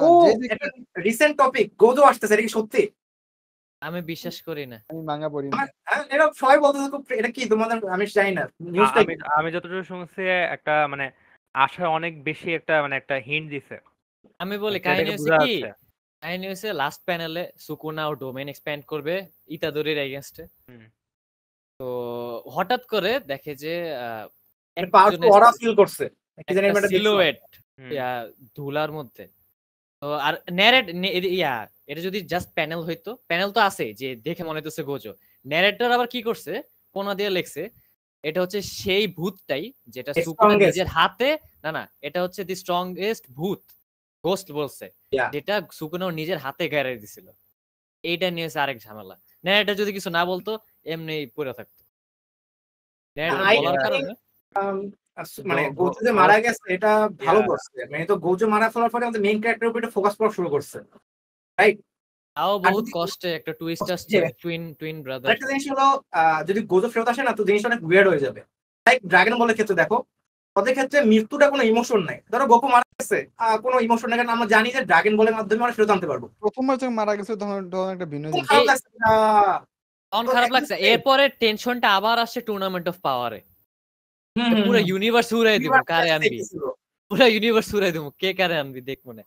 ও যে একটা recent topic Gojo আসতেছে, এটা কি সত্যি? আমি বিশ্বাস করি না। আমি মাঙ্গা পড়ি না। এটা সবাই বলতেছে খুব, এটা কি তোমাদের, আমি জানি না নিউজটা। আমি যতটুকু শুনছি একটা মানে আশা অনেক বেশি একটা মানে একটা হিন্ট দিছে। আমি বলি কাহিনী হচ্ছে কি, কাহিনী হচ্ছে লাস্ট প্যানেলে সুকুনা ও ডোমেন এক্সপ্যান্ড করবে ইতাদোরির এগেইনস্টে। তো হঠাৎ করে দেখে যে ওরা ফিল করছে একটা সিলুয়েট ধুলার মধ্যে। তো আর ন্যারেট এটা যদি জাস্ট প্যানেল হইতো, প্যানেল তো আছে যে দেখে মনে হইতেছে গোজো, ন্যারেটর আবার কি করছে কোনা দিয়ে লেখছে এটা হচ্ছে সেই ভূতটাই যেটা সুকুনা নিজের হাতে, না এটা হচ্ছে দি স্ট্রংগেস্ট ভূত, গোস্ট বলছে, যেটা সুকুনা নিজের হাতে গায়ে দিছিল। এইটা নিয়ে আরেক ঝামেলা। ন্যারেটর যদি কিছু না বলতো এমনি পড়ে থাকতো। ন্যারেটর বলার কারণে মানে গোজো যে মারা গেছে এটা ভালো করছে, মানে তো গোজো মারা ফেলার পরে আমাদের মেইন ক্যারেক্টারের উপর ফোকাস করা শুরু করছে, রাইট? তাও বহুত কষ্টে একটা টুইস্ট আসছে, টুইন ব্রাদার। একটা জিনিস হলো যদি গোজো ফেরত আসে না তো জিনিসটা অনেক উইয়ার্ড হয়ে যাবে। লাইক ড্রাগন বলের ক্ষেত্রে দেখো, ওদের ক্ষেত্রে মৃত্যুটা কোনো ইমোশন নাই। ধরো গোকু মারা গেছে, কোনো ইমোশন নাই, কারণ আমরা জানি যে ড্রাগন বলের মাধ্যমে আমরা ফেরত আনতে পারবো। প্রথমবার যখন মারা গেছে তখন একটা ভিন্ন জিনিস খারাপ লাগছে। এরপরে টেনশনটা আবার আসছে টুর্নামেন্ট অফ পাওয়ারে, পুরো ইউনিভার্স উড়াই দিব, কারে আনবি, পুরো ইউনিভার্স উড়াই দিব, কে কারে আনবি দেখ মনে।